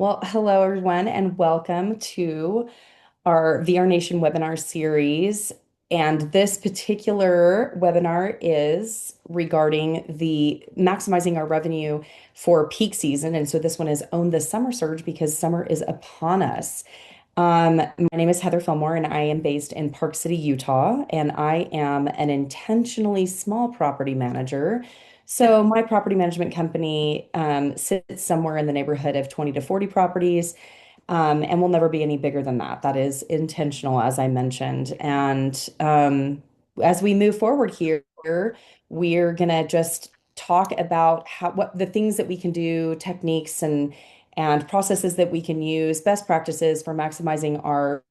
Well, hello everyone, and welcome to our VRNation Webinar Series. And this particular webinar is regarding the maximizing our revenue for peak season. And so this one is Own the Summer Surge because summer is upon us. My name is Heather Fillmore, and I am based in Park City, Utah, and I am an intentionally small property manager. So my property management company sits somewhere in the neighborhood of 20 to 40 properties, and will never be any bigger than that. That is intentional, as I mentioned. And as we move forward here, we're gonna just talk about what the things that we can do, techniques and processes that we can use, best practices for maximizing our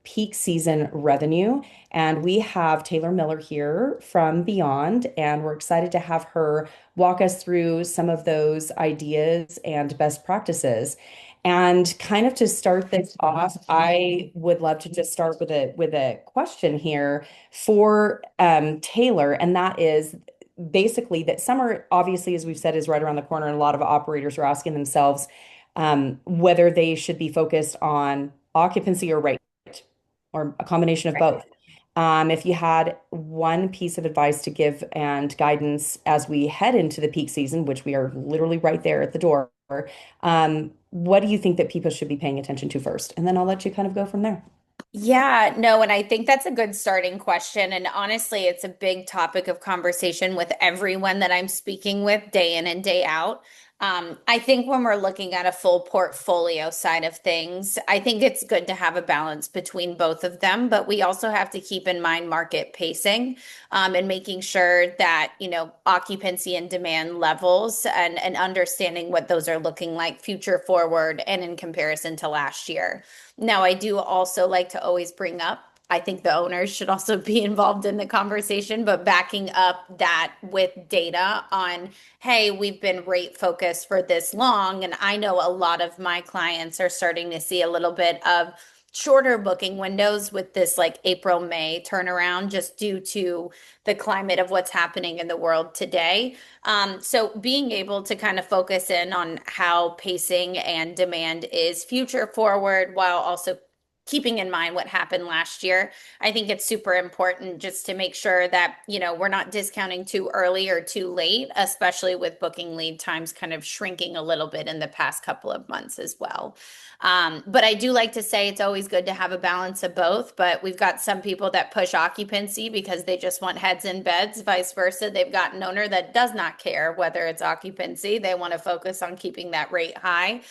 peak season revenue. And we have Taylor Miller here from Beyond, and we're excited to have her walk us through some of those ideas and best practices. And kind of to start this off, I would love to just start with a question here for Taylor, and that is basically that summer, obviously, as we've said, is right around the corner, and a lot of operators are asking themselves whether they should be focused on occupancy or rate, or a combination of Right. both. If you had one piece of advice to give and guidance as we head into the peak season, which we are literally right there at the door, what do you think that people should be paying attention to first? And then I'll let you kind of go from there. Yeah, no, and I think that's a good starting question. And honestly, it's a big topic of conversation with everyone that I'm speaking with day in and day out. I think when we're looking at a full portfolio side of things, I think it's good to have a balance between both of them, but we also have to keep in mind market pacing, and making sure that, occupancy and demand levels and understanding what those are looking like future forward and in comparison to last year. Now, I do also like to always bring up, I think the owners should also be involved in the conversation, but backing up that with data on, hey, we've been rate focused for this long. And I know a lot of my clients are starting to see a little bit of shorter booking windows with this like April, May turnaround, just due to the climate of what's happening in the world today. So being able to kind of focus in on how pacing and demand is future forward while also keeping in mind what happened last year. I think it's super important just to make sure that, we're not discounting too early or too late, especially with booking lead times kind of shrinking a little bit in the past couple of months as well. But I do like to say it's always good to have a balance of both. But we've got some people that push occupancy because they just want heads in beds, vice versa. They've got an owner that does not care whether it's occupancy. They want to focus on keeping that rate high.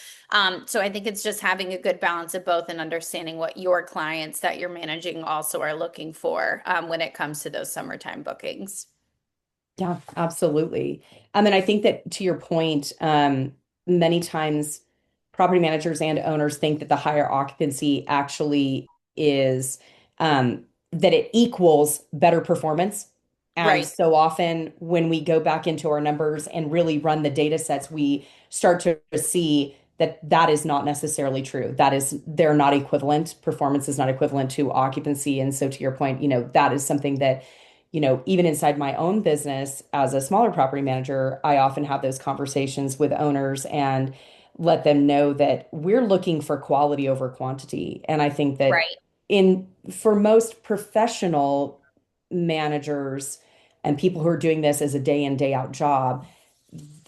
So I think it's just having a good balance of both and understanding what your clients that you're managing also are looking for when it comes to those summertime bookings. Yeah, absolutely. And I think that to your point, many times property managers and owners think that the higher occupancy actually is that it equals better performance. And Right, so often when we go back into our numbers and really run the data sets, we start to see that that is not necessarily true. That is, they're not equivalent. Performance is not equivalent to occupancy. And so to your point, that is something that even inside my own business as a smaller property manager, I often have those conversations with owners and let them know that we're looking for quality over quantity. And I think that right. in for most professional managers and people who are doing this as a day in, day out job,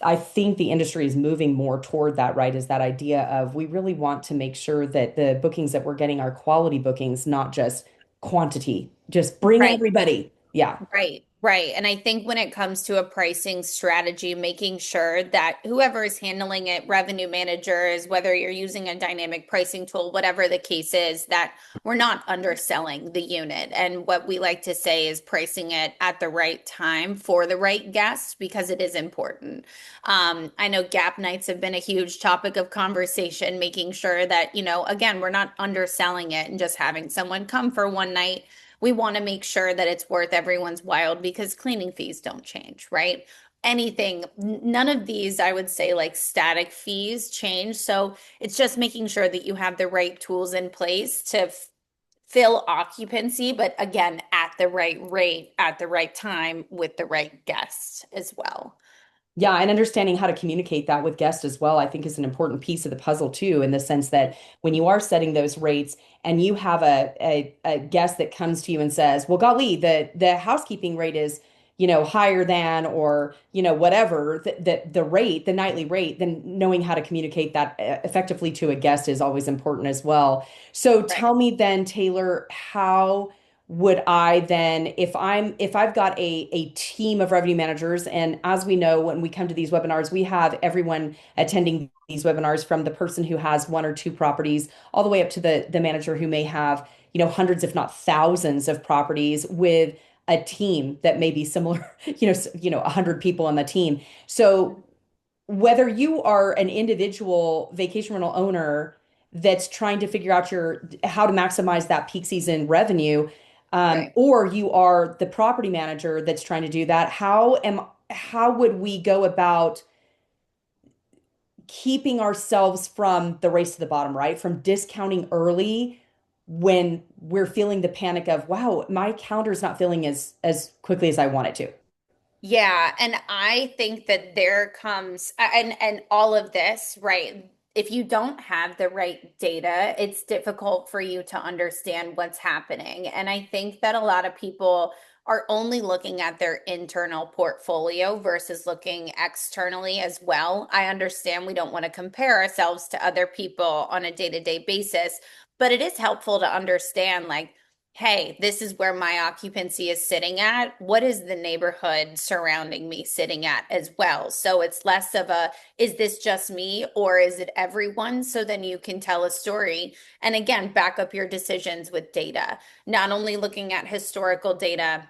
I think the industry is moving more toward that, right? Is that idea of we really want to make sure that the bookings that we're getting are quality bookings, not just quantity. Just bring Right. everybody. Yeah. Right, right. And I think when it comes to a pricing strategy, making sure that whoever is handling it, revenue managers, whether you're using a dynamic pricing tool, whatever the case is, that we're not underselling the unit. And what we like to say is pricing it at the right time for the right guest because it is important. I know gap nights have been a huge topic of conversation, making sure that, again, we're not underselling it and just having someone come for one night. We want to make sure that it's worth everyone's while because cleaning fees don't change, right? Anything, none of these, I would say, like static fees change. So it's just making sure that you have the right tools in place to fill occupancy, but again, at the right rate, at the right time with the right guests as well. Yeah, and understanding how to communicate that with guests as well, I think is an important piece of the puzzle too, in the sense that when you are setting those rates and you have a guest that comes to you and says, "Well, golly, the housekeeping rate is, higher than or, whatever, the rate, the nightly rate," then knowing how to communicate that effectively to a guest is always important as well. So Right. tell me then, Taylor, how would I then, if I've got a team of revenue managers, and as we know, when we come to these webinars, we have everyone attending these webinars from the person who has one or two properties all the way up to the manager who may have, hundreds, if not thousands of properties with a team that may be similar, 100 people on the team. So whether you are an individual vacation rental owner that's trying to figure out your how to maximize that peak season revenue, Right. or you are the property manager that's trying to do that, how would we go about keeping ourselves from the race to the bottom, right? From discounting early when we're feeling the panic of, wow, my calendar is not filling as quickly as I want it to. Yeah, and I think that there comes and all of this, right? If you don't have the right data, it's difficult for you to understand what's happening. And I think that a lot of people are only looking at their internal portfolio versus looking externally as well. I understand we don't want to compare ourselves to other people on a day-to-day basis, but it is helpful to understand like hey, this is where my occupancy is sitting at. What is the neighborhood surrounding me sitting at as well? So it's less of a, is this just me or is it everyone? So then you can tell a story. And again, back up your decisions with data, not only looking at historical data.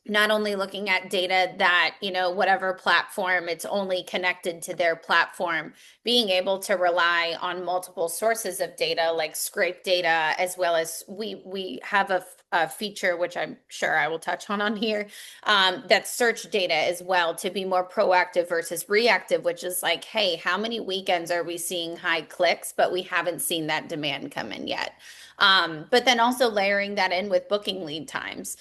Not only looking at data that, whatever platform, it's only connected to their platform, being able to rely on multiple sources of data like scrape data as well as we have a feature which I'm sure I will touch on here that's search data as well to be more proactive versus reactive, which is like hey, how many weekends are we seeing high clicks but we haven't seen that demand come in yet. But then also layering that in with booking lead times.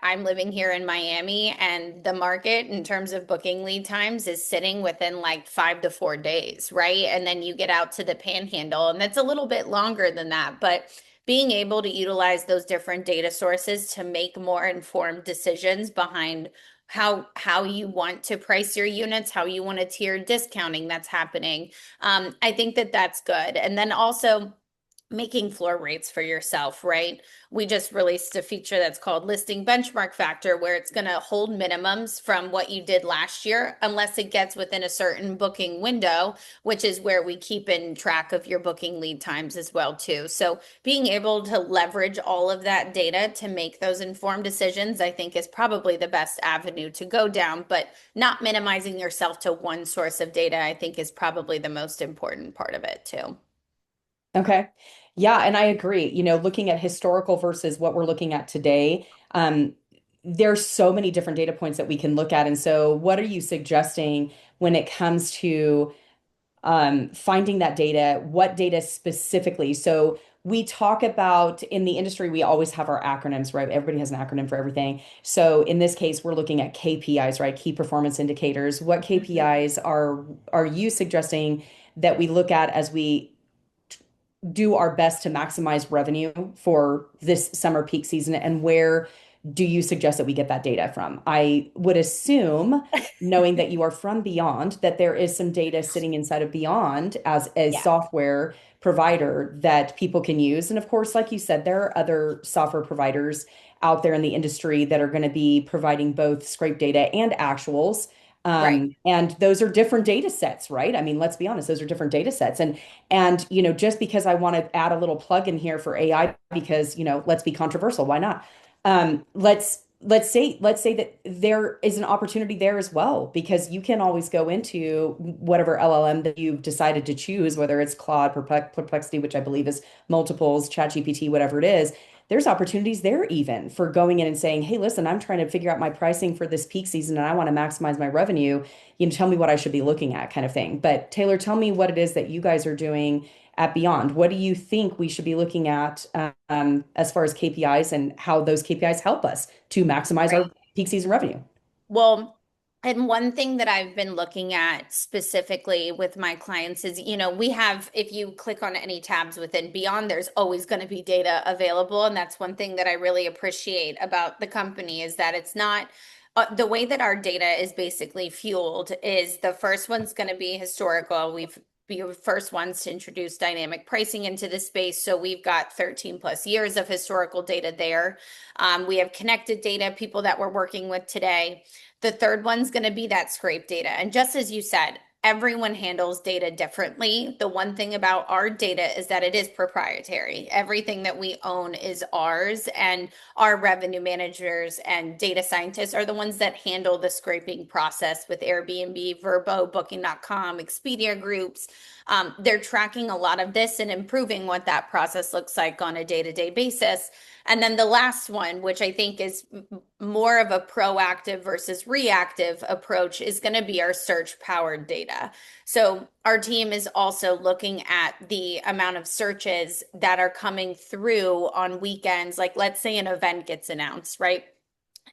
I'm living here in Miami, and the market in terms of booking lead times is sitting within like 5 to 4 days, right? And then you get out to the panhandle, and that's a little bit longer than that. But being able to utilize those different data sources to make more informed decisions behind how you want to price your units, how you want to tier discounting that's happening. I think that that's good. And then also making floor rates for yourself, right? We just released a feature that's called Listing Benchmark Factor, where it's going to hold minimums from what you did last year, unless it gets within a certain booking window, which is where we keep in track of your booking lead times as well, too. So being able to leverage all of that data to make those informed decisions, I think is probably the best avenue to go down, but not minimizing yourself to one source of data, I think is probably the most important part of it, too. Okay. Yeah, and I agree. Looking at historical versus what we're looking at today, there's so many different data points that we can look at. And so, what are you suggesting when it comes to finding that data? What data specifically? So, we talk about in the industry, we always have our acronyms, right? Everybody has an acronym for everything. So, in this case, we're looking at KPIs, right? Key performance indicators. What Mhm. KPIs are you suggesting that we look at as we do our best to maximize revenue for this summer peak season, and where do you suggest that we get that data from? I would assume, knowing that you are from Beyond, that there is some data sitting inside of Beyond as a Yeah, software provider that people can use. And of course, like you said, there are other software providers out there in the industry that are going to be providing both scrape data and actuals. right. And those are different data sets, right? I mean, let's be honest, those are different data sets. And just because I want to add a little plug in here for AI, because let's be controversial, why not? Let's say that there is an opportunity there as well, because you can always go into whatever LLM that you've decided to choose, whether it's Claude, Perplexity, which I believe is multiples, ChatGPT, whatever it is. There's opportunities there even for going in and saying, hey, listen, I'm trying to figure out my pricing for this peak season and I want to maximize my revenue. Tell me what I should be looking at, kind of thing. But Taylor, tell me what it is that you guys are doing at Beyond. What do you think we should be looking at as far as KPIs and how those KPIs help us to maximize Right. our peak season revenue? Well, And one thing that I've been looking at specifically with my clients is, we have, if you click on any tabs within Beyond, there's always going to be data available. And that's one thing that I really appreciate about the company is that it's not the way that our data is basically fueled is the first one's going to be historical. We've be the first ones to introduce dynamic pricing into the space. So we've got 13 plus years of historical data there. We have connected data, people that we're working with today. The third one's going to be that scrape data. And just as you said, everyone handles data differently. The one thing about our data is that it is proprietary. Everything that we own is ours, and our revenue managers and data scientists are the ones that handle the scraping process with Airbnb, Vrbo, Booking.com, Expedia groups. They're tracking a lot of this and improving what that process looks like on a day-to-day basis. And then the last one, which I think is more of a proactive versus reactive approach, is going to be our search powered data. So our team is also looking at the amount of searches that are coming through on weekends. Like, let's say an event gets announced, right?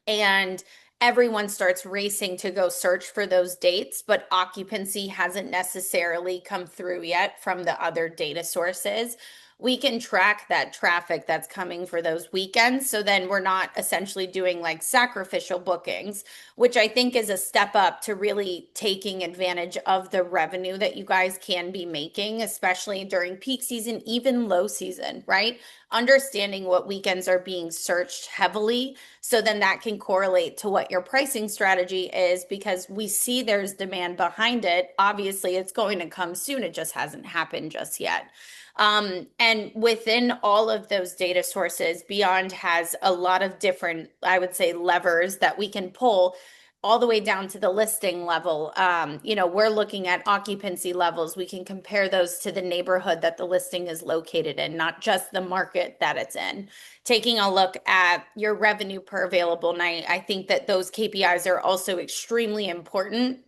And everyone starts racing to go search for those dates, but occupancy hasn't necessarily come through yet from the other data sources. We can track that traffic that's coming for those weekends. So then we're not essentially doing like sacrificial bookings, which I think is a step up to really taking advantage of the revenue that you guys can be making, especially during peak season, even low season, right? Understanding what weekends are being searched heavily. So then that can correlate to what your pricing strategy is because we see there's demand behind it. Obviously, it's going to come soon. It just hasn't happened just yet. And within all of those data sources, Beyond has a lot of different, I would say, levers that we can pull all the way down to the listing level. We're looking at occupancy levels. We can compare those to the neighborhood that the listing is located in, not just the market that it's in. Taking a look at your revenue per available night, I think that those KPIs are also extremely important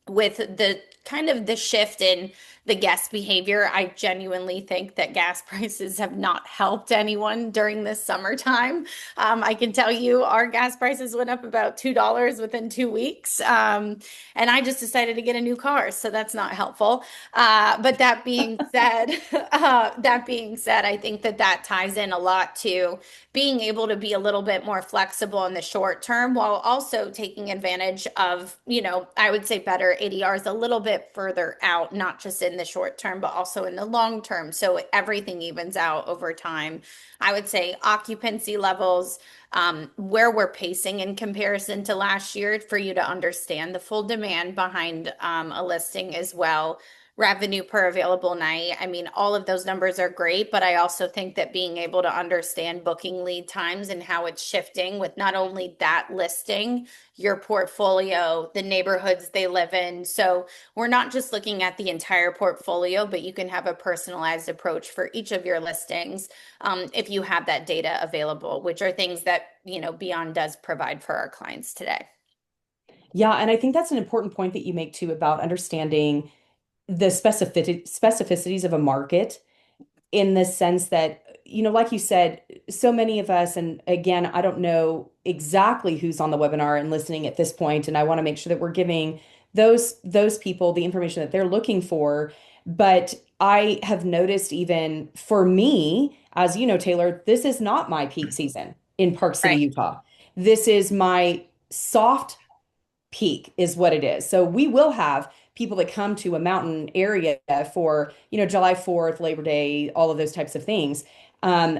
with the kind of the shift in the guest behavior. I genuinely think that gas prices have not helped anyone during this summertime. I can tell you our gas prices went up about $2 within 2 weeks. And I just decided to get a new car, so that's not helpful. But that being said, I think that that ties in a lot to being able to be a little bit more flexible in the short term while also taking advantage of, I would say better ADRs a little bit further out, not just in the short term, but also in the long term. So everything evens out over time. I would say occupancy levels, where we're pacing in comparison to last year for you to understand the full demand behind a listing as well. Revenue per available night. I mean, all of those numbers are great, but I also think that being able to understand booking lead times and how it's shifting with not only that listing, your portfolio, the neighborhoods they live in. So we're not just looking at the entire portfolio, but you can have a personalized approach for each of your listings if you have that data available, which are things that, Beyond does provide for our clients today. Yeah, and I think that's an important point that you make too about understanding the specificities of a market in the sense that, like you said, so many of us, and again, I don't know exactly who's on the webinar and listening at this point, and I want to make sure that we're giving those people the information that they're looking for. But I have noticed even for me, as you know, Taylor, this is not my peak season in Park City, Right. Utah. This is my soft peak is what it is. So we will have people that come to a mountain area for, July 4th, Labor Day, all of those types of things. Um,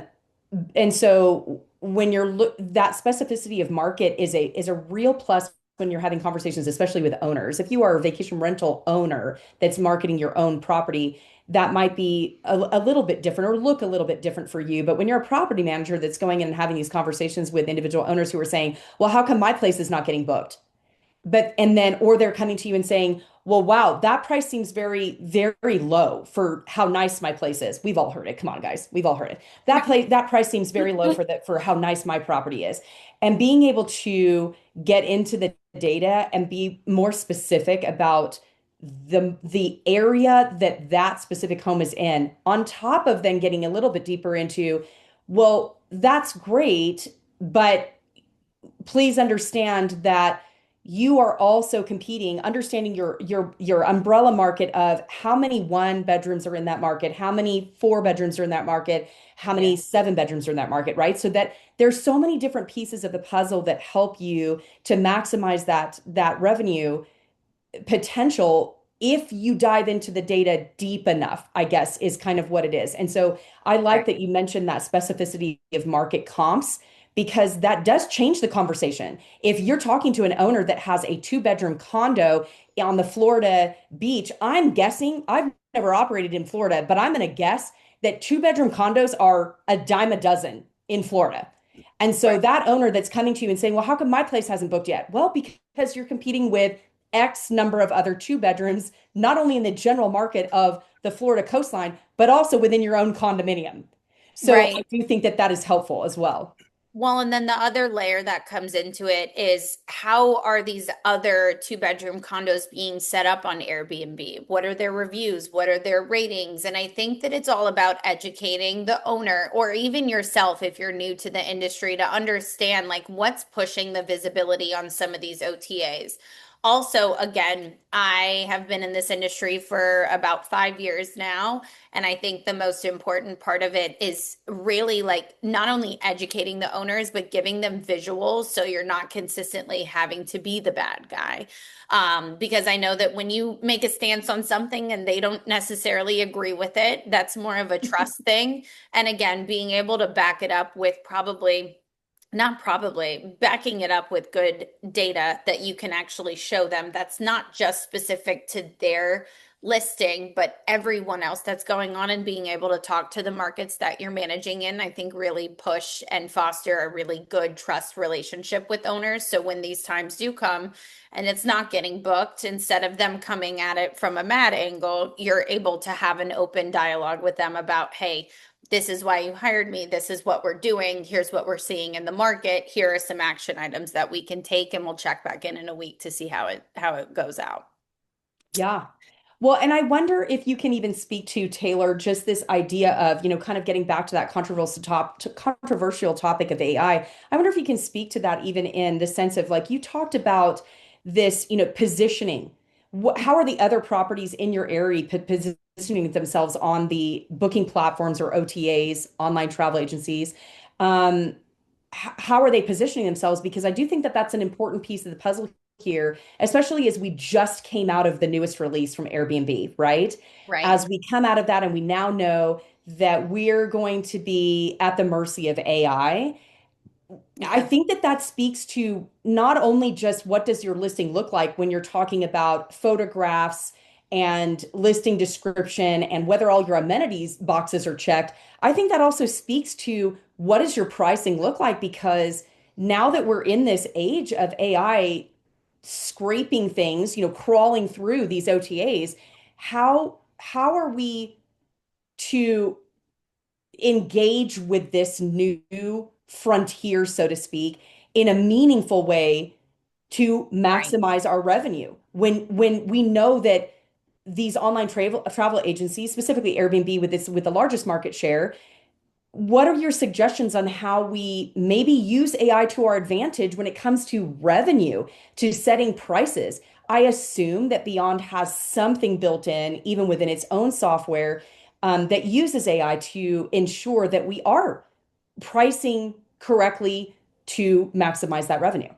and so when you're that specificity of market is a real plus when you're having conversations, especially with owners. If you are a vacation rental owner that's marketing your own property, that might be a little bit different or look a little bit different for you. But when you're a property manager that's going in and having these conversations with individual owners who are saying, well, how come my place is not getting booked? And then, or they're coming to you and saying, well, wow, that price seems very, very low for how nice my place is. We've all heard it. Come on, guys. We've all heard it. That price seems very low for how nice my property is. And being able to get into the data and be more specific about the area that specific home is in, on top of then getting a little bit deeper into, well, that's great, but please understand that you are also competing, understanding your umbrella market of how many one bedrooms are in that market, how many four bedrooms are in that market, how Yeah. many seven bedrooms are in that market, right? So that there's so many different pieces of the puzzle that help you to maximize that revenue potential if you dive into the data deep enough, I guess, is kind of what it is. And so I like Right. that you mentioned that specificity of market comps because that does change the conversation. If you're talking to an owner that has a two-bedroom condo on the Florida beach, I'm guessing, I've never operated in Florida, but I'm going to guess that two-bedroom condos are a dime a dozen in Florida. And so Right. that owner that's coming to you and saying, well, how come my place hasn't booked yet? Well, because you're competing with X number of other two bedrooms, not only in the general market of the Florida coastline, but also within your own condominium. So I Right. do think that that is helpful as well. Well, and then the other layer that comes into it is how are these other two-bedroom condos being set up on Airbnb? What are their reviews? What are their ratings? And I think that it's all about educating the owner or even yourself if you're new to the industry to understand like what's pushing the visibility on some of these OTAs. Also, again, I have been in this industry for about 5 years now. And I think the most important part of it is really like not only educating the owners, but giving them visuals so you're not consistently having to be the bad guy. Because I know that when you make a stance on something and they don't necessarily agree with it, that's more of a trust thing. And again, being able to back it up with probably not probably backing it up with good data that you can actually show them that's not just specific to their listing, but everyone else that's going on and being able to talk to the markets that you're managing in, I think really push and foster a really good trust relationship with owners. So when these times do come and it's not getting booked, instead of them coming at it from a mad angle, you're able to have an open dialogue with them about, hey, this is why you hired me. This is what we're doing. Here's what we're seeing in the market. Here are some action items that we can take, and we'll check back in a week to see how it goes out. Yeah. Well, and I wonder if you can even speak to Taylor, just this idea of, kind of getting back to that controversial topic of AI. I wonder if you can speak to that even in the sense of like you talked about this, positioning. How are the other properties in your area positioning themselves on the booking platforms or OTAs, online travel agencies? Um, how are they positioning themselves? Because I do think that that's an important piece of the puzzle here, especially as we just came out of the newest release from Airbnb, right? Right. As we come out of that and we now know that we're going to be at the mercy of AI, I Yeah. think that that speaks to not only just what does your listing look like when you're talking about photographs and listing description and whether all your amenities boxes are checked. I think that also speaks to what does your pricing look like because now that we're in this age of AI scraping things, crawling through these OTAs, how are we to engage with this new frontier, so to speak, in a meaningful way to Right. maximize our revenue. When we know that these online travel agencies, specifically Airbnb with the largest market share, what are your suggestions on how we maybe use AI to our advantage when it comes to revenue, to setting prices? I assume that Beyond has something built in, even within its own software, that uses AI to ensure that we are pricing correctly to maximize that revenue.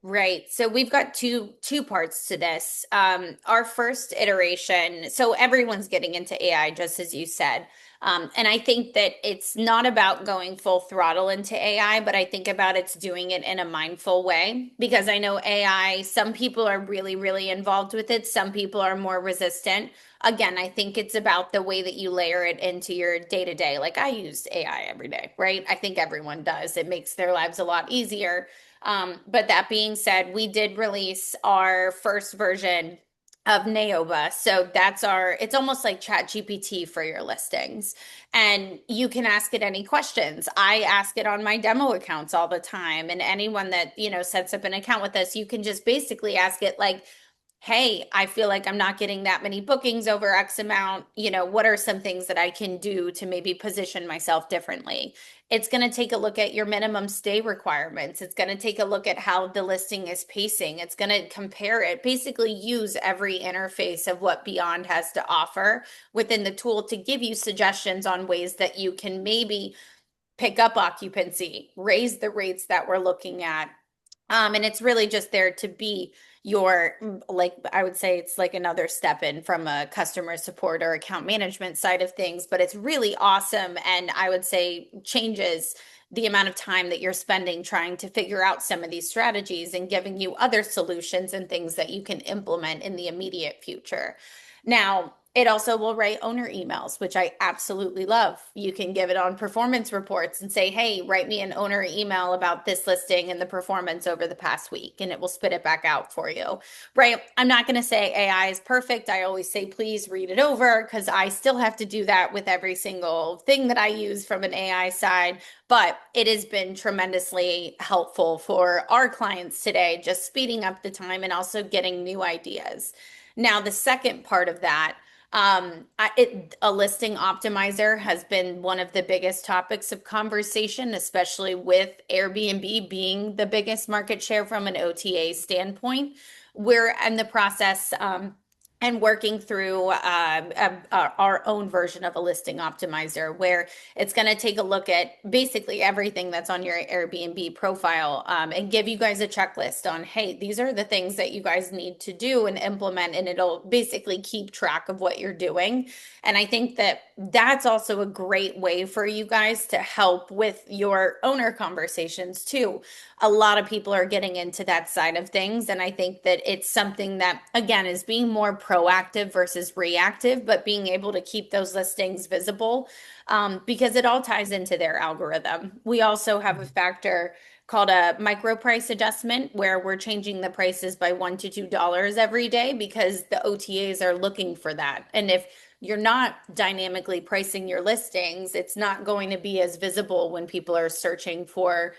Right. So we've got two parts to this. Our first iteration, so everyone's getting into AI, just as you said. And I think that it's not about going full throttle into AI, but I think about it's doing it in a mindful way because I know AI, some people are really, really involved with it. Some people are more resistant. Again, I think it's about the way that you layer it into your day to day. Like I use AI every day, right? I think everyone does. It makes their lives a lot easier. But that being said, we did release our first version of Naoba. So it's almost like Chat GPT for your listings. And you can ask it any questions. I ask it on my demo accounts all the time. And anyone that, sets up an account with us, you can just basically ask it like, hey, I feel like I'm not getting that many bookings over X amount. What are some things that I can do to maybe position myself differently? It's going to take a look at your minimum stay requirements. It's going to take a look at how the listing is pacing. It's going to compare it, basically use every interface of what Beyond has to offer within the tool to give you suggestions on ways that you can maybe pick up occupancy, raise the rates that we're looking at. And it's really just there to be like, I would say it's like another step in from a customer support or account management side of things, but it's really awesome. And I would say changes the amount of time that you're spending trying to figure out some of these strategies and giving you other solutions and things that you can implement in the immediate future. Now, it also will write owner emails, which I absolutely love. You can give it on performance reports and say, hey, write me an owner email about this listing and the performance over the past week, and it will spit it back out for you. Right? I'm not going to say AI is perfect. I always say, please read it over because I still have to do that with every single thing that I use from an AI side. But it has been tremendously helpful for our clients today, just speeding up the time and also getting new ideas. Now, the second part of that, a listing optimizer has been one of the biggest topics of conversation, especially with Airbnb being the biggest market share from an OTA standpoint. We're in the process and working through our own version of a listing optimizer where it's going to take a look at basically everything that's on your Airbnb profile and give you guys a checklist on, hey, these are the things that you guys need to do and implement, and it'll basically keep track of what you're doing. And I think that that's also a great way for you guys to help with your owner conversations too. A lot of people are getting into that side of things. And I think that it's something that, again, is being more proactive versus reactive, but being able to keep those listings visible because it all ties into their algorithm. We also have a factor called a micro price adjustment where we're changing the prices by $1 to $2 every day because the OTAs are looking for that. And if you're not dynamically pricing your listings, it's not going to be as visible when people are searching for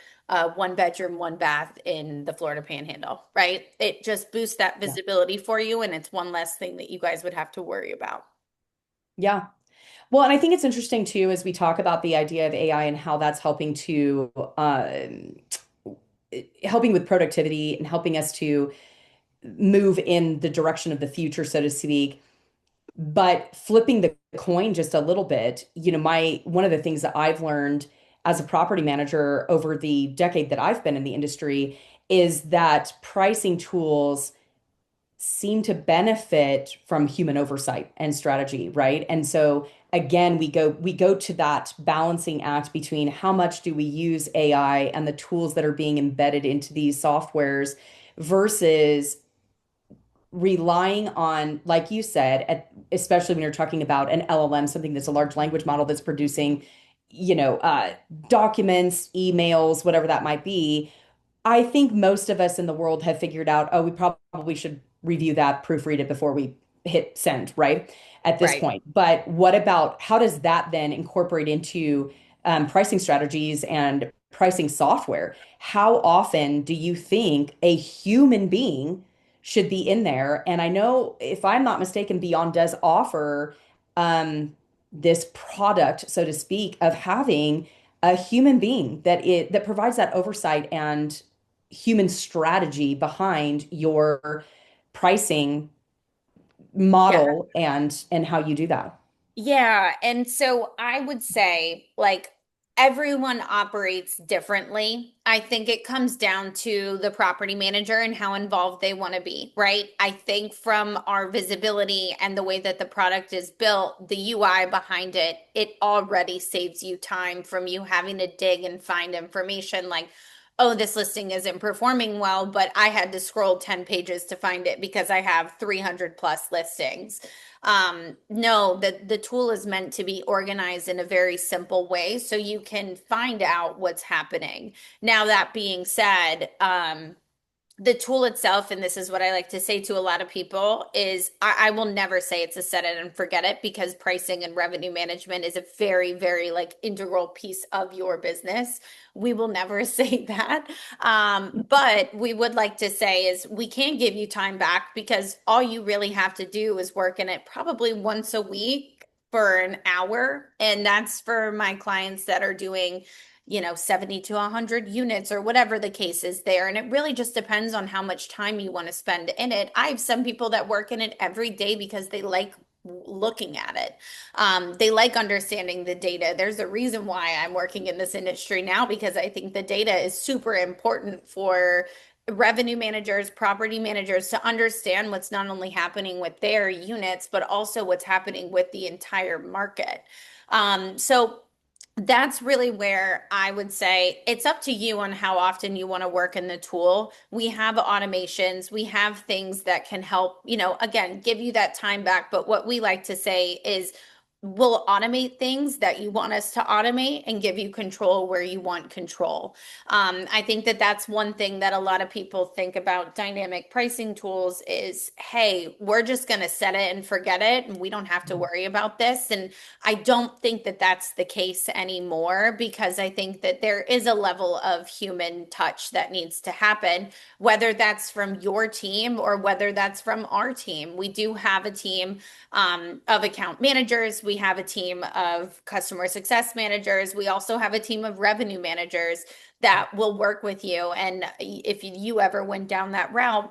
one bedroom, one bath in the Florida Panhandle, right? It just boosts that Yeah. visibility for you, and it's one less thing that you guys would have to worry about. Yeah. Well, and I think it's interesting too, as we talk about the idea of AI and how that's helping with productivity and helping us to move in the direction of the future, so to speak. But flipping the coin just a little bit, my one of the things that I've learned as a property manager over the decade that I've been in the industry is that pricing tools seem to benefit from human oversight and strategy, right? And so again, we go to that balancing act between how much do we use AI and the tools that are being embedded into these softwares versus relying on, like you said, especially when you're talking about an LLM, something that's a large language model that's producing, you know, uh, documents, emails, whatever that might be. I think most of us in the world have figured out, oh, we probably should review that, proofread it before we hit send, right? At this Right. point. But what about how does that then incorporate into pricing strategies and pricing software? How often do you think a human being should be in there? And I know, if I'm not mistaken, Beyond does offer this product, so to speak, of having a human being that provides that oversight and human strategy behind your pricing Yeah. model and how you do that. Yeah, and so I would say like everyone operates differently. I think it comes down to the property manager and how involved they want to be, right? I think from our visibility and the way that the product is built, the UI behind it, it already saves you time from you having to dig and find information like, oh, this listing isn't performing well, but I had to scroll 10 pages to find it because I have 300 plus listings. No, the tool is meant to be organized in a very simple way so you can find out what's happening. Now, that being said, the tool itself, and this is what I like to say to a lot of people, is I will never say it's a set it and forget it, because pricing and revenue management is a very, very like integral piece of your business. We will never say that. But we would like to say is we can give you time back, because all you really have to do is work in it probably once a week for an hour. And that's for my clients that are doing 70 to 100 units or whatever the case is there. And it really just depends on how much time you want to spend in it. I have some people that work in it every day because they like looking at it. They like understanding the data. There's a reason why I'm working in this industry now, because I think the data is super important for revenue managers, property managers to understand what's not only happening with their units, but also what's happening with the entire market. So that's really where I would say it's up to you on how often you want to work in the tool. We have automations, we have things that can help, again, give you that time back. But what we like to say is we'll automate things that you want us to automate and give you control where you want control. I think that that's one thing that a lot of people think about dynamic pricing tools is, hey, we're just going to set it and forget it, and we don't have to worry about this. And I don't think that that's the case anymore, because I think that there is a level of human touch that needs to happen, whether that's from your team or whether that's from our team. We do have a team of account managers. We have a team of customer success managers. We also have a team of revenue managers that will work with you. And if you ever went down that route,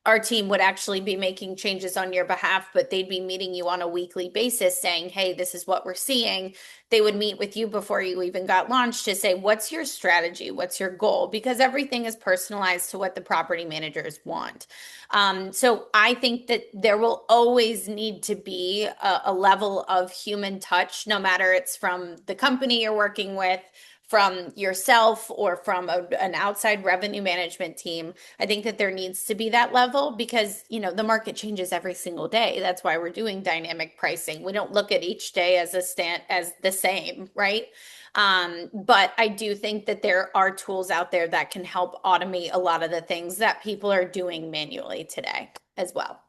our team would actually be making changes on your behalf, but they'd be meeting you on a weekly basis saying, hey, this is what we're seeing. They would meet with you before you even got launched to say, what's your strategy? What's your goal? Because everything is personalized to what the property managers want. So I think that there will always need to be a level of human touch, no matter it's from the company you're working with, from yourself, or from an outside revenue management team. I think that there needs to be that level, because, the market changes every single day. That's why we're doing dynamic pricing. We don't look at each day as as the same, right? But I do think that there are tools out there that can help automate a lot of the things that people are doing manually today as well.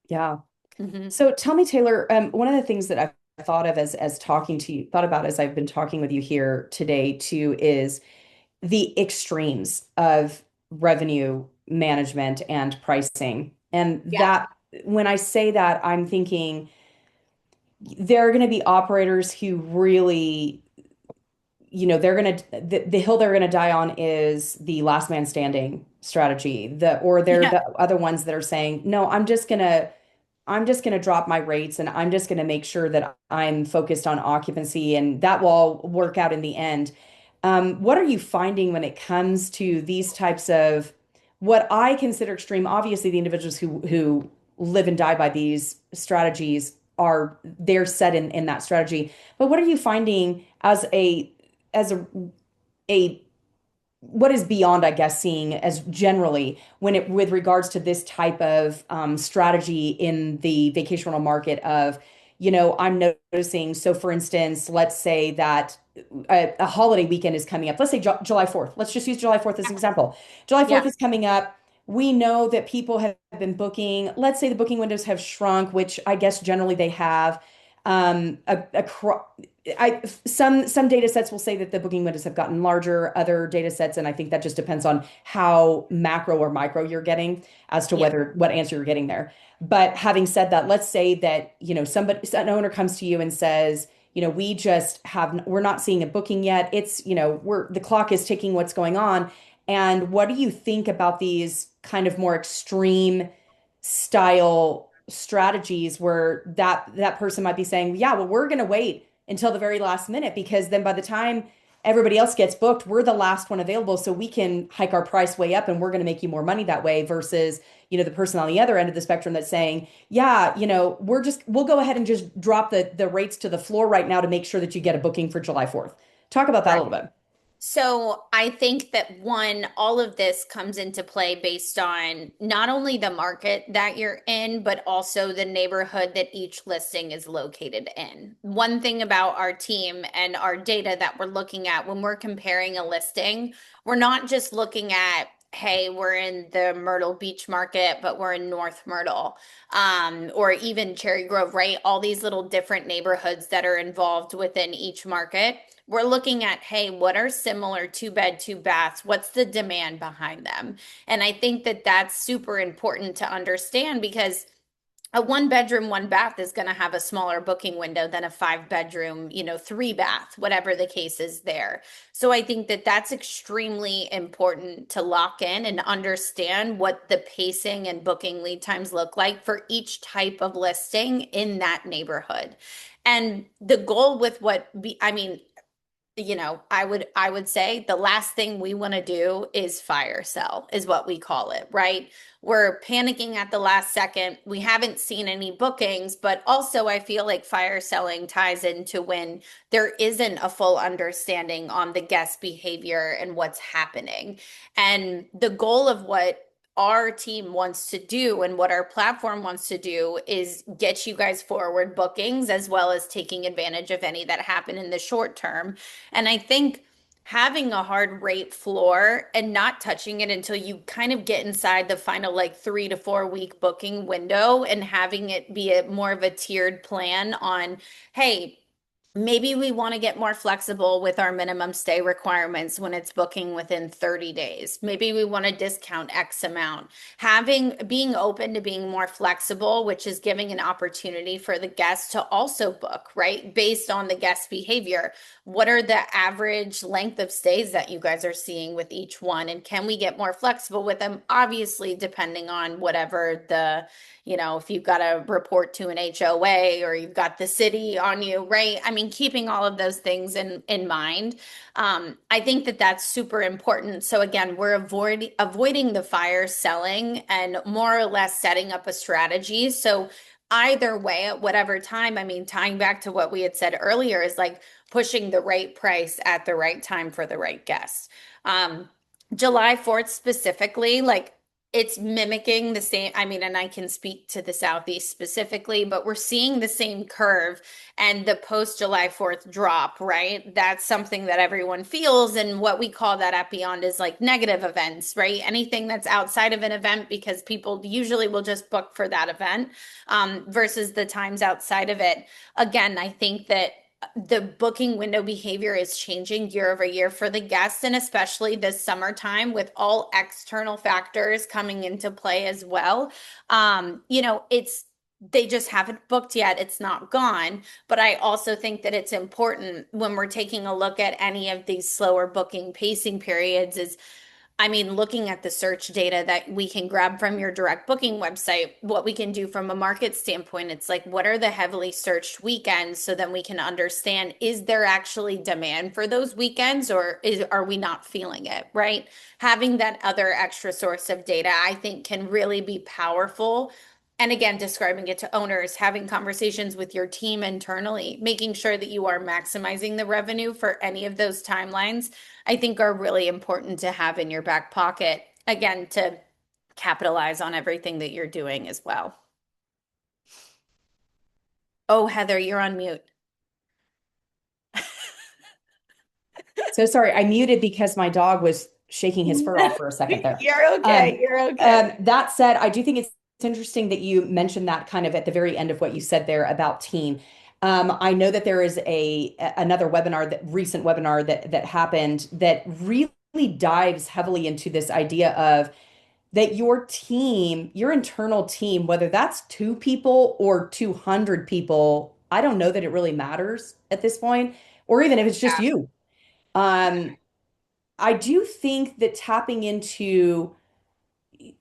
Yeah. Hmm. So tell me, Taylor, one of the things that I've thought of as talking to you, thought about as I've been talking with you here today too, is the extremes of revenue management and pricing. And Yeah. that when I say that, I'm thinking there are going to be operators who really, they're going to, the hill they're going to die on is the last man standing strategy. Or they're Yeah. the other ones that are saying, no, I'm just going to drop my rates and I'm just going to make sure that I'm focused on occupancy and that will all work out in the end. What are you finding when it comes to these types of what I consider extreme? Obviously, the individuals who live and die by these strategies are they're set in that strategy. But what are you finding as a what is beyond, I guess, seeing as generally when it with regards to this type of strategy in the vacation rental market of, I'm noticing. So, for instance, let's say that a holiday weekend is coming up. Let's say July 4th. Let's just use July 4th as an example. July 4th Yeah. is coming up. We know that people have been booking. Let's say the booking windows have shrunk, which I guess generally they have. Um, a, a, some data sets will say that the booking windows have gotten larger, other data sets, and I think that just depends on how macro or micro you're getting as to Yeah. whether what answer you're getting there. But having said that, let's say that, an owner comes to you and says, we're not seeing a booking yet. It's, the clock is ticking, what's going on. And what do you think about these kind of more extreme style strategies where that person might be saying, yeah, well, we're going to wait until the very last minute because then by the time everybody else gets booked, we're the last one available, so we can hike our price way up and we're going to make you more money that way versus, the person on the other end of the spectrum that's saying, yeah, we'll go ahead and just drop the rates to the floor right now to make sure that you get a booking for July 4th. Talk about that a Right. little bit. So I think that one, all of this comes into play based on not only the market that you're in, but also the neighborhood that each listing is located in. One thing about our team and our data that we're looking at when we're comparing a listing, we're not just looking at hey, we're in the Myrtle Beach market, but we're in North Myrtle, or even Cherry Grove, right? All these little different neighborhoods that are involved within each market. We're looking at, hey, what are similar two bed, two baths? What's the demand behind them? And I think that that's super important to understand because a one bedroom, one bath is going to have a smaller booking window than a five bedroom, three bath, whatever the case is there. So I think that that's extremely important to lock in and understand what the pacing and booking lead times look like for each type of listing in that neighborhood. And the goal with I mean, I would say the last thing we want to do is fire sell, is what we call it, right? We're panicking at the last second. We haven't seen any bookings, but also I feel like fire selling ties into when there isn't a full understanding on the guest behavior and what's happening. And the goal of what our team wants to do and what our platform wants to do is get you guys forward bookings as well as taking advantage of any that happen in the short term. And I think having a hard rate floor and not touching it until you kind of get inside the final like 3 to 4 week booking window and having it be a more of a tiered plan on, hey, maybe we want to get more flexible with our minimum stay requirements when it's booking within 30 days. Maybe we want to discount X amount. Being open to being more flexible, which is giving an opportunity for the guests to also book, right? Based on the guest behavior. What are the average length of stays that you guys are seeing with each one? And can we get more flexible with them? Obviously, depending on whatever if you've got to report to an HOA or you've got the city on you, right? I mean, keeping all of those things in mind. I think that that's super important. So again, we're avoiding the fire selling and more or less setting up a strategy. So either way, at whatever time, I mean, tying back to what we had said earlier is like pushing the right price at the right time for the right guest. July 4th specifically, like it's mimicking the same. I mean, and I can speak to the Southeast specifically, but we're seeing the same curve and the post July 4th drop, right? That's something that everyone feels. And what we call that at Beyond is like negative events, right? Anything that's outside of an event because people usually will just book for that event versus the times outside of it. Again, I think that the booking window behavior is changing year over year for the guests, and especially this summertime with all external factors coming into play as well. It's they just haven't booked yet. It's not gone. But I also think that it's important when we're taking a look at any of these slower booking pacing periods is I mean, looking at the search data that we can grab from your direct booking website, what we can do from a market standpoint, it's like, what are the heavily searched weekends? So then we can understand, is there actually demand for those weekends or are we not feeling it, right? Having that other extra source of data, I think can really be powerful. And again, describing it to owners, having conversations with your team internally, making sure that you are maximizing the revenue for any of those timelines I think are really important to have in your back pocket, again, to capitalize on everything that you're doing as well. Oh, Heather, you're on mute. So sorry, I muted because my dog was shaking his fur off for a second there. You're okay. You're okay. That said, I do think it's interesting that you mentioned that kind of at the very end of what you said there about team. I know that there is another webinar, that recent webinar that happened that really dives heavily into this idea of that your team, your internal team, whether that's 2 people or 200 people, I don't know that it really matters at this point, or even if it's just Yeah. you. Um, I do think that tapping into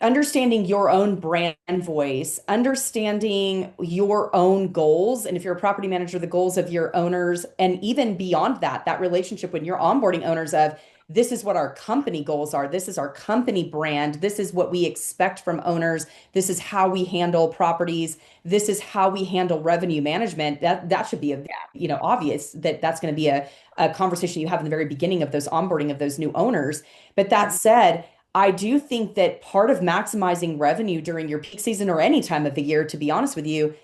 understanding your own brand voice, understanding your own goals, and if you're a property manager, the goals of your owners, and even beyond that, that relationship when you're onboarding owners of this is what our company goals are, this is our company brand, this is what we expect from owners, this is how we handle properties, this is how we handle revenue management. That should be obvious that that's going to be a conversation you have in the very beginning of those onboarding of those new owners. But that said, I do think that part of maximizing revenue during your peak season or any time of the year, to be honest with you,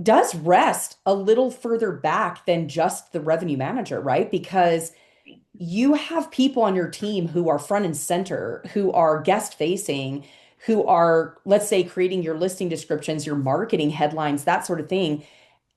does rest a little further back than just the revenue manager, right? Because you have people on your team who are front and center, who are guest facing, who are, let's say, creating your listing descriptions, your marketing headlines, that sort of thing.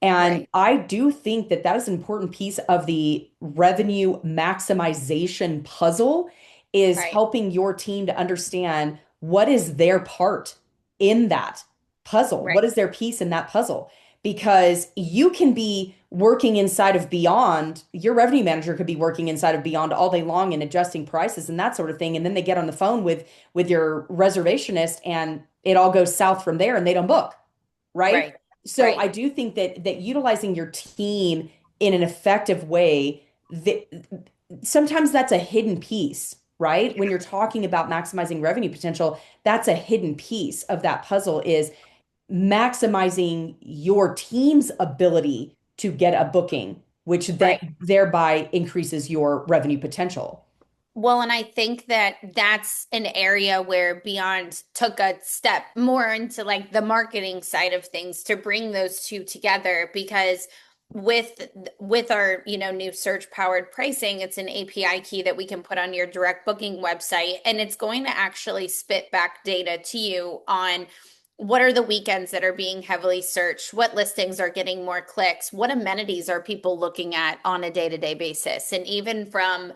And Right, I do think that that is an important piece of the revenue maximization puzzle is right, helping your team to understand what is their part in that puzzle. What right, is their piece in that puzzle? Because you can be working inside of Beyond, your revenue manager could be working inside of Beyond all day long and adjusting prices and that sort of thing. And then they get on the phone with your reservationist and it all goes south from there and they don't book, right? right, So right. I do think that utilizing your team in an effective way, that sometimes that's a hidden piece, right? When you're talking about maximizing revenue potential, that's a hidden piece of that puzzle is maximizing your team's ability to get a booking, which then Right. thereby increases your revenue potential. Well, and I think that that's an area where Beyond took a step more into like the marketing side of things to bring those two together because with our, new search powered pricing, it's an API key that we can put on your direct booking website and it's going to actually spit back data to you on what are the weekends that are being heavily searched, what listings are getting more clicks, what amenities are people looking at on a day-to-day basis. And even from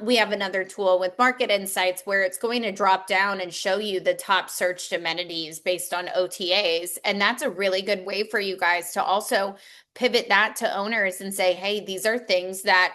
we have another tool with Market Insights where it's going to drop down and show you the top searched amenities based on OTAs. And that's a really good way for you guys to also pivot that to owners and say, hey, these are things that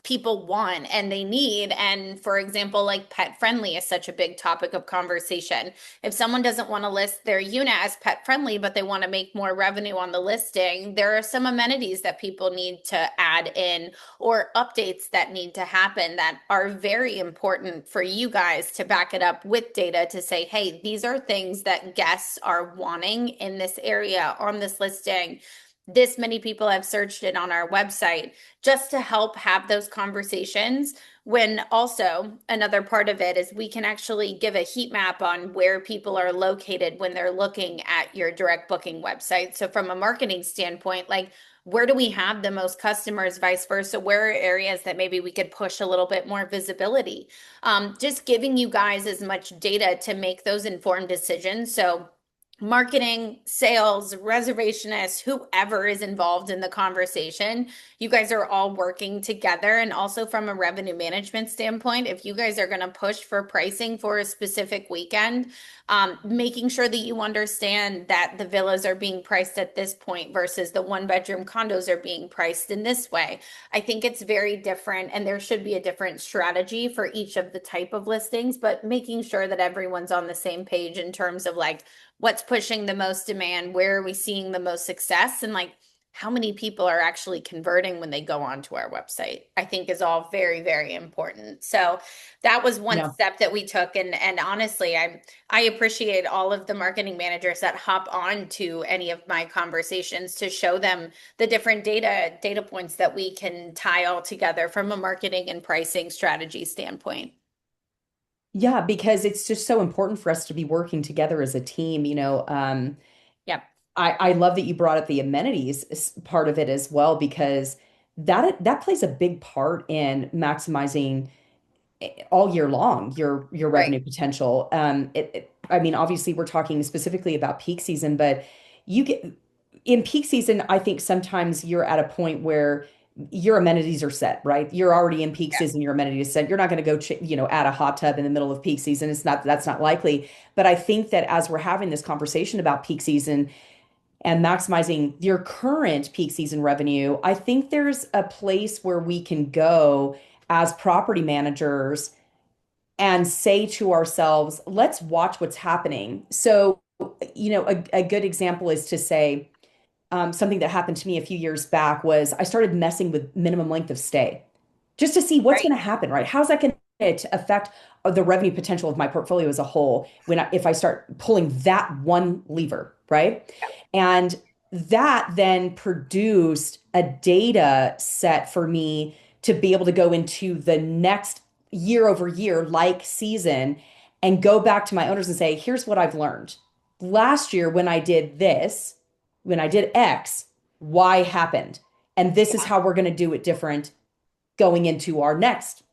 people want and they need. And for example, like pet friendly is such a big topic of conversation. If someone doesn't want to list their unit as pet friendly, but they want to make more revenue on the listing, there are some amenities that people need to add in or updates that need to happen that are very important for you guys to back it up with data to say, hey, these are things that guests are wanting in this area on this listing. This many people have searched it on our website just to help have those conversations. When also another part of it is we can actually give a heat map on where people are located when they're looking at your direct booking website. So, from a marketing standpoint, like where do we have the most customers, vice versa? Where are areas that maybe we could push a little bit more visibility? Just giving you guys as much data to make those informed decisions. So, marketing, sales, reservationists, whoever is involved in the conversation, you guys are all working together. And also from a revenue management standpoint, if you guys are going to push for pricing for a specific weekend, making sure that you understand that the villas are being priced at this point versus the one bedroom condos are being priced in this way. I think it's very different and there should be a different strategy for each of the type of listings, but making sure that everyone's on the same page in terms of like what's pushing the most demand, where are we seeing the most success, and like how many people are actually converting when they go onto our website, I think is all very, very important. So that was one Yeah. step that we took. And honestly, I appreciate all of the marketing managers that hop on to any of my conversations to show them the different data points that we can tie all together from a marketing and pricing strategy standpoint. Yeah, because it's just so important for us to be working together as a team. Yep. I love that you brought up the amenities part of it as well, because that plays a big part in maximizing all year long your Right. revenue potential. I mean, obviously, we're talking specifically about peak season, but you get in peak season, I think sometimes you're at a point where your amenities are set, right? You're already in peak Yeah. season, your amenities set. You're not going to go, add a hot tub in the middle of peak season. That's not likely. But I think that as we're having this conversation about peak season and maximizing your current peak season revenue, I think there's a place where we can go as property managers and say to ourselves, let's watch what's happening. So, a good example is to say, something that happened to me a few years back was I started messing with minimum length of stay just to see what's Right. going to happen, right? How's that going to affect the revenue potential of my portfolio as a whole if I start pulling that one lever, right? And that then produced a data set for me to be able to go into the next year over year like season and go back to my owners and say, here's what I've learned. Last year, when I did this, when I did X, Y happened. And this is Yeah. how we're going to do it different going into our next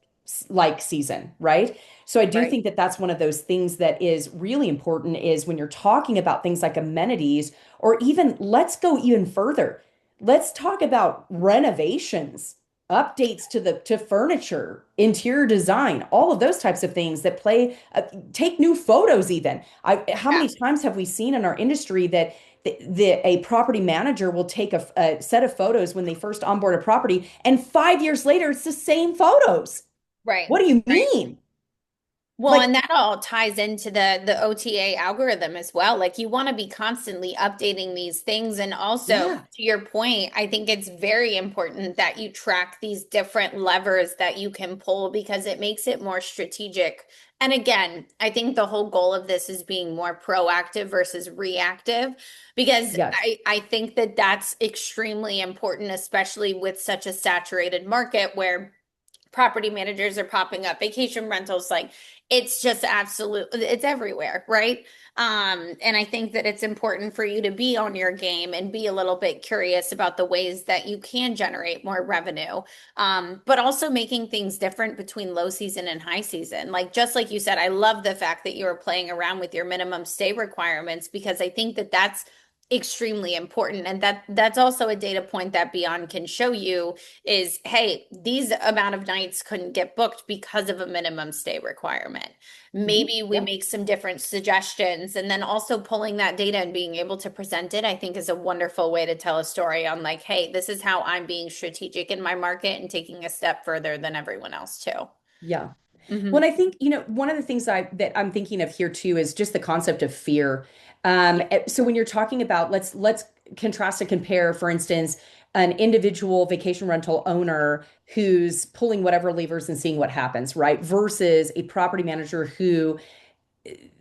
like season, right? So I do Right. think that that's one of those things that is really important is when you're talking about things like amenities, or even let's go even further. Let's talk about renovations, updates to furniture, interior design, all of those types of things that play take new photos even. How Yeah. many times have we seen in our industry that a property manager will take a set of photos when they first onboard a property, and 5 years later, it's the same photos. Right. What do you Right. mean? Well, Like, and that all ties into the OTA algorithm as well. Like you want to be constantly updating these things. And also, yeah, to your point, I think it's very important that you track these different levers that you can pull because it makes it more strategic. And again, I think the whole goal of this is being more proactive versus reactive because yes. I think that that's extremely important, especially with such a saturated market where property managers are popping up, vacation rentals, like it's just absolute, it's everywhere, right? And I think that it's important for you to be on your game and be a little bit curious about the ways that you can generate more revenue. But also making things different between low season and high season. Like just like you said, I love the fact that you were playing around with your minimum stay requirements because I think that that's extremely important and that's also a data point that Beyond can show you is, hey, these amount of nights couldn't get booked because of a minimum stay requirement. Mhm. Maybe we Yeah. make some different suggestions, and then also pulling that data and being able to present it, I think is a wonderful way to tell a story on like, hey, this is how I'm being strategic in my market and taking a step further than everyone else too. Yeah. Hmm. Well, and I think, one of the things that I'm thinking of here too is just the concept of fear. So when you're talking about let's contrast and compare, for instance, an individual vacation rental owner who's pulling whatever levers and seeing what happens, right? Versus a property manager who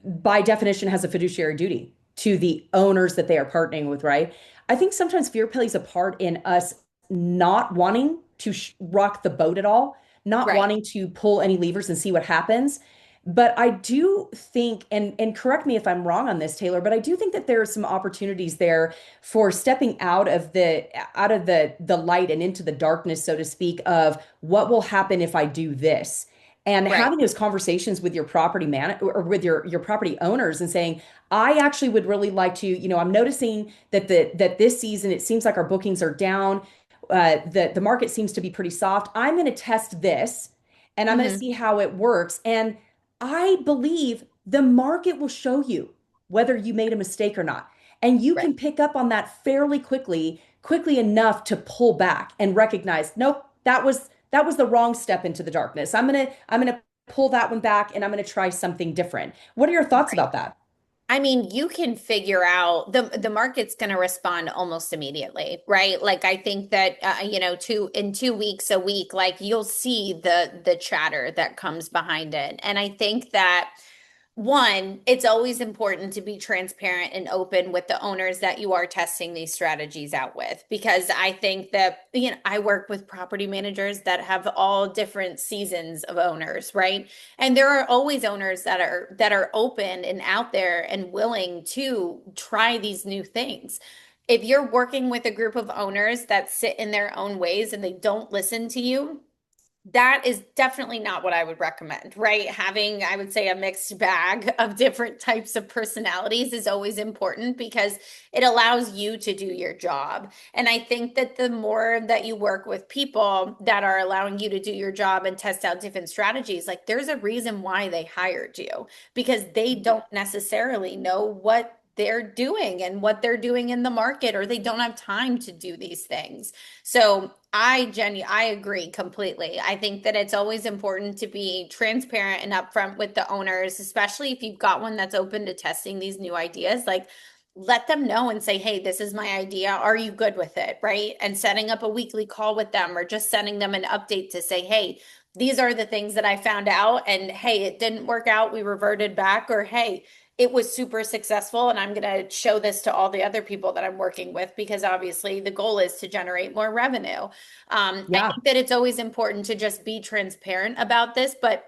by definition has a fiduciary duty to the owners that they are partnering with, right? I think sometimes fear plays a part in us not wanting to rock the boat at all, not Right. wanting to pull any levers and see what happens. But I do think, and correct me if I'm wrong on this, Taylor, but I do think that there are some opportunities there for stepping out of the light and into the darkness, so to speak, of what will happen if I do this, and Right. having those conversations with your property man or with your property owners and saying, I actually would really like to, I'm noticing that this season it seems like our bookings are down. The market seems to be pretty soft. I'm going to test this and I'm going to Hmm. see how it works. And I believe the market will show you whether you made a mistake or not. And you Right. can pick up on that fairly quickly enough to pull back and recognize, nope, that was the wrong step into the darkness. I'm gonna pull that one back and I'm gonna try something different. What are your thoughts Right. about that? I mean, you can figure out the market's going to respond almost immediately, right? Like I think that two in 2 weeks, a week, like you'll see the chatter that comes behind it. And I think that one, it's always important to be transparent and open with the owners that you are testing these strategies out with, because I think that, I work with property managers that have all different seasons of owners, right? And there are always owners that are open and out there and willing to try these new things. If you're working with a group of owners that sit in their own ways and they don't listen to you, that is definitely not what I would recommend, right? Having, I would say, a mixed bag of different types of personalities is always important because it allows you to do your job. And I think that the more that you work with people that are allowing you to do your job and test out different strategies, like there's a reason why they hired you because they don't necessarily know what they're doing and what they're doing in the market, or they don't have time to do these things. So I agree completely. I think that it's always important to be transparent and upfront with the owners, especially if you've got one that's open to testing these new ideas. Like, let them know and say, hey, this is my idea. Are you good with it? Right. And setting up a weekly call with them or just sending them an update to say, hey, these are the things that I found out. And hey, it didn't work out. We reverted back. Or hey, it was super successful and I'm going to show this to all the other people that I'm working with because obviously the goal is to generate more revenue. I Yeah. think that it's always important to just be transparent about this, but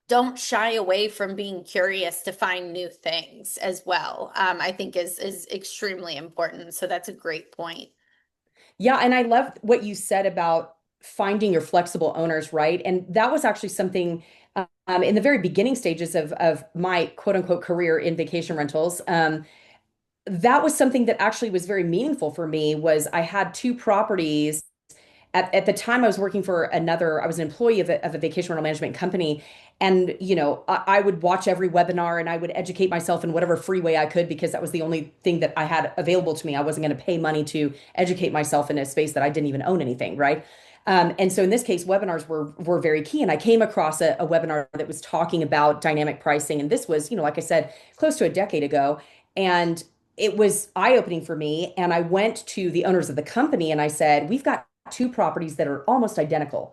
don't shy away from being curious to find new things as well. I think is extremely important. So that's a great point. Yeah, and I love what you said about finding your flexible owners, right? And that was actually something in the very beginning stages of my quote unquote career in vacation rentals. That was something that actually was very meaningful for me was I had two properties at the time I was working for another, I was an employee of a vacation rental management company. And, I would watch every webinar and I would educate myself in whatever free way I could because that was the only thing that I had available to me. I wasn't going to pay money to educate myself in a space that I didn't even own anything, right? And so in this case, webinars were very key. And I came across a webinar that was talking about dynamic pricing. And this was, like I said, close to a decade ago. And it was eye-opening for me. And I went to the owners of the company and I said, we've got two properties that are almost identical.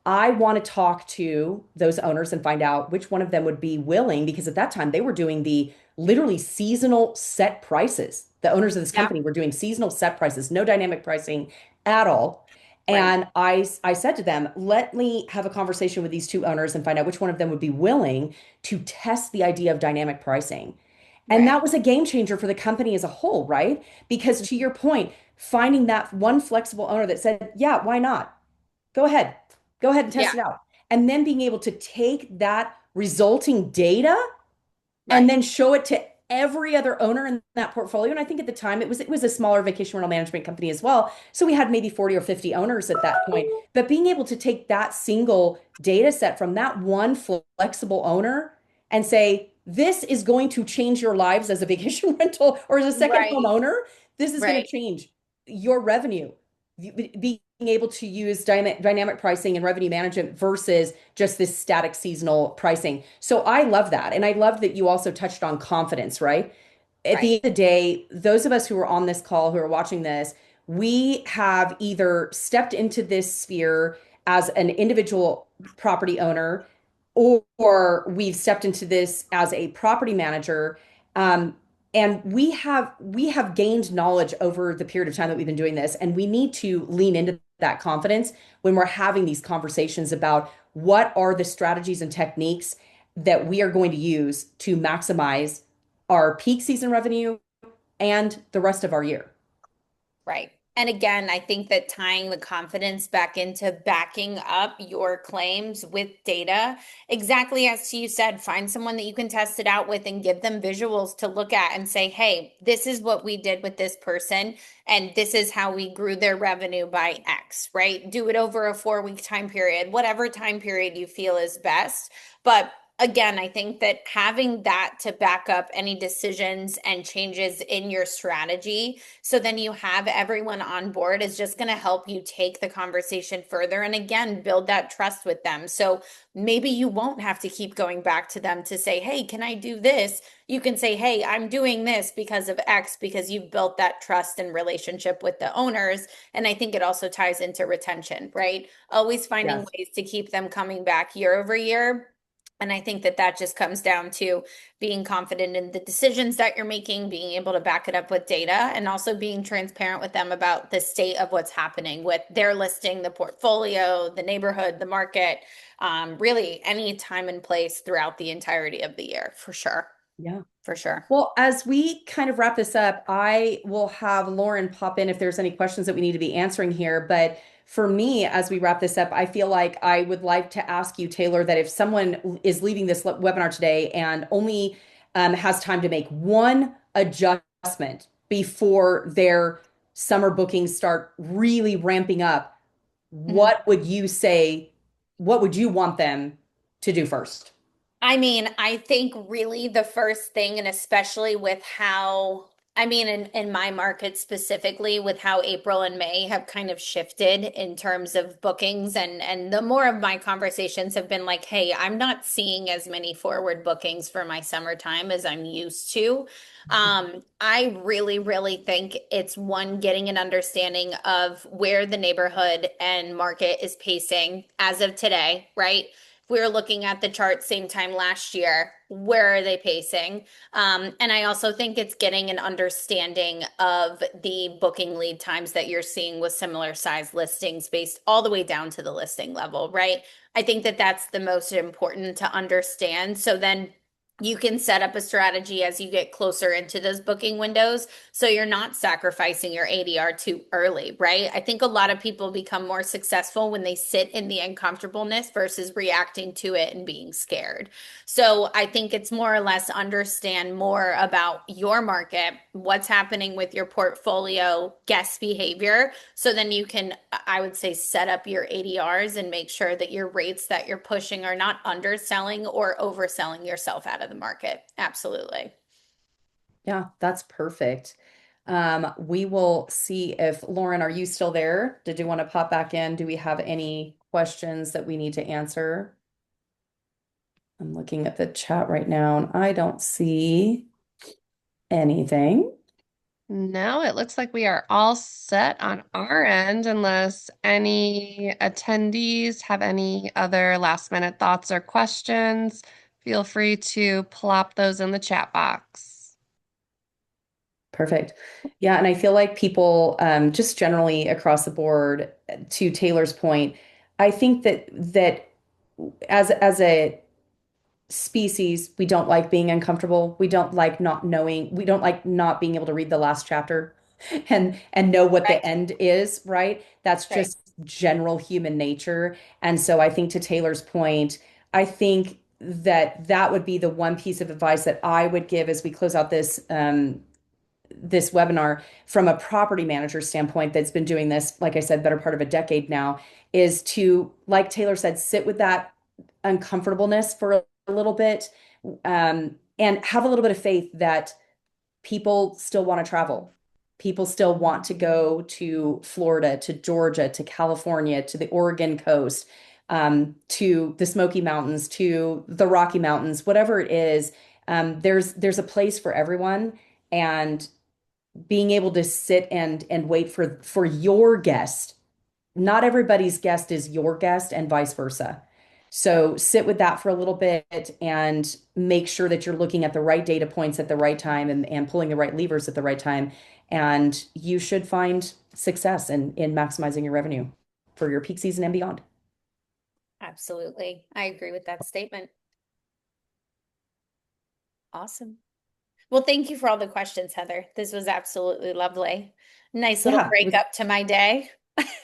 I want to talk to those owners and find out which one of them would be willing, because at that time they were doing the literally seasonal set prices. The owners of this Yeah. company were doing seasonal set prices, no dynamic pricing at all. Right. And I said to them, let me have a conversation with these two owners and find out which one of them would be willing to test the idea of dynamic pricing. And Right. that was a game changer for the company as a whole, right? Because to your point, finding that one flexible owner that said, yeah, why not? Go ahead. Go ahead and Yeah. test it out. And then being able to take that resulting data and Right. then show it to every other owner in that portfolio. And I think at the time it was a smaller vacation rental management company as well. So we had maybe 40 or 50 owners at that point. But being able to take that single data set from that one flexible owner and say, this is going to change your lives as a vacation rental or as a second home Right. owner. This is going to Right. change your revenue. Being able to use dynamic pricing and revenue management versus just this static seasonal pricing. So I love that. And I love that you also touched on confidence, right? At the Right. end of the day, those of us who are on this call, who are watching this, we have either stepped into this sphere as an individual property owner, or we've stepped into this as a property manager. Um, and we have gained knowledge over the period of time that we've been doing this, and we need to lean into that confidence when we're having these conversations about what are the strategies and techniques that we are going to use to maximize our peak season revenue and the rest of our year. Right. And again, I think that tying the confidence back into backing up your claims with data, exactly as you said, find someone that you can test it out with and give them visuals to look at and say, hey, this is what we did with this person, and this is how we grew their revenue by X, right? Do it over a 4 week time period, whatever time period you feel is best. But again, I think that having that to back up any decisions and changes in your strategy, so then you have everyone on board, is just going to help you take the conversation further and again, build that trust with them. So maybe you won't have to keep going back to them to say, hey, can I do this? You can say, hey, I'm doing this because of X, because you've built that trust and relationship with the owners. And I think it also ties into retention, right? Always finding Yes. ways to keep them coming back year over year. And I think that that just comes down to being confident in the decisions that you're making, being able to back it up with data, and also being transparent with them about the state of what's happening with their listing, the portfolio, the neighborhood, the market, really any time and place throughout the entirety of the year, for sure. Yeah. For sure. Well, as we kind of wrap this up, I will have Lauren pop in if there's any questions that we need to be answering here. But for me, as we wrap this up, I feel like I would like to ask you, Taylor, that if someone is leaving this webinar today and only has time to make one adjustment before their summer bookings start really ramping up, Mhm. what would you say? What would you want them to do first? I mean, I think really the first thing, and especially with how, I mean, in my market specifically, with how April and May have kind of shifted in terms of bookings, and the more of my conversations have been like, hey, I'm not seeing as many forward bookings for my summertime as I'm used to. I really, really think it's one, getting an understanding of where the neighborhood and market is pacing as of today, right? We were looking at the chart same time last year. Where are they pacing? And I also think it's getting an understanding of the booking lead times that you're seeing with similar size listings based all the way down to the listing level, right? I think that that's the most important to understand. So then you can set up a strategy as you get closer into those booking windows so you're not sacrificing your ADR too early, right? I think a lot of people become more successful when they sit in the uncomfortableness versus reacting to it and being scared. So I think it's more or less understand more about your market, what's happening with your portfolio, guest behavior. So then you can, I would say, set up your ADRs and make sure that your rates that you're pushing are not underselling or overselling yourself out of the market. Absolutely. Yeah, that's perfect. We will see if Lauren, are you still there? Did you want to pop back in? Do we have any questions that we need to answer? I'm looking at the chat right now and I don't see anything. No, it looks like we are all set on our end, unless any attendees have any other last minute thoughts or questions. Feel free to plop those in the chat box. Perfect. Yeah, and I feel like people, just generally across the board, to Taylor's point, I think that as a species, we don't like being uncomfortable. We don't like not knowing. We don't like not being able to read the last chapter and know what Right, the end is, right? That's right. just general human nature. And so I think to Taylor's point, I think that that would be the one piece of advice that I would give as we close out this webinar from a property manager standpoint that's been doing this, like I said, better part of a decade now, is to, like Taylor said, sit with that uncomfortableness for a little bit, and have a little bit of faith that people still want to travel. People still want to go to Florida, to Georgia, to California, to the Oregon coast, to the Smoky Mountains, to the Rocky Mountains, whatever it is. There's a place for everyone, and being able to sit and wait for your guest. Not everybody's guest is your guest, and vice versa. So sit with that for a little bit and make sure that you're looking at the right data points at the right time and pulling the right levers at the right time. And you should find success in maximizing your revenue for your peak season and beyond. Absolutely. I agree with that statement. Awesome. Well, thank you for all the questions, Heather. This was absolutely lovely. Nice little Yeah, break up to my day.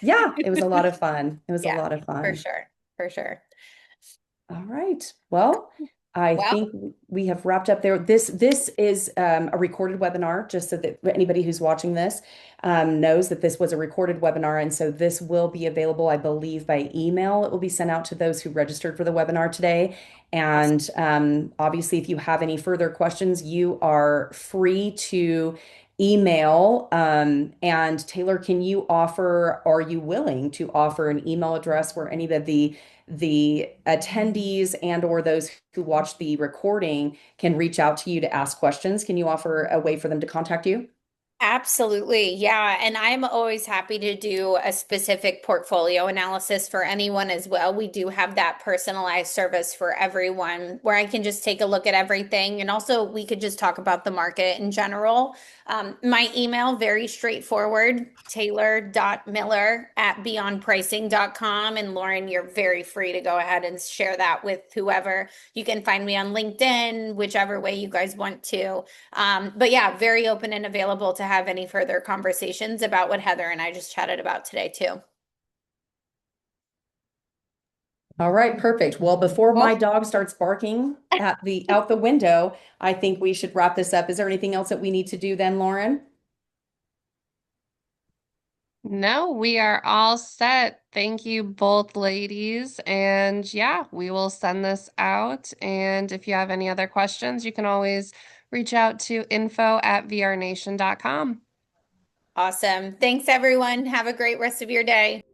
yeah, it was a lot of fun. It was a Yeah, lot of for fun. sure. For sure. All right. Well, I Well, think we have wrapped up there. This is a recorded webinar, just so that anybody who's watching this knows that this was a recorded webinar, and so this will be available, I believe, by email. It will be sent out to those who registered for the webinar today. awesome. And obviously, if you have any further questions, you are free to email. And Taylor, can you offer, are you willing to offer an email address where any of the attendees and or those who watch the recording can reach out to you to ask questions? Can you offer a way for them to contact you? Absolutely. Yeah. And I'm always happy to do a specific portfolio analysis for anyone as well. We do have that personalized service for everyone where I can just take a look at everything. And also, we could just talk about the market in general. My email, very straightforward, taylor.miller@beyondpricing.com. And Lauren, you're very free to go ahead and share that with whoever. You can find me on LinkedIn, whichever way you guys want to. But yeah, very open and available to have any further conversations about what Heather and I just chatted about today, too. All right, perfect. Well, before my Well, dog starts barking at the out the window, I think we should wrap this up. Is there anything else that we need to do then, Lauren? No, we are all set. Thank you both ladies. And yeah, we will send this out. And if you have any other questions, you can always reach out to info@vrnation.com. awesome. Thanks, everyone. Have a great rest of your day.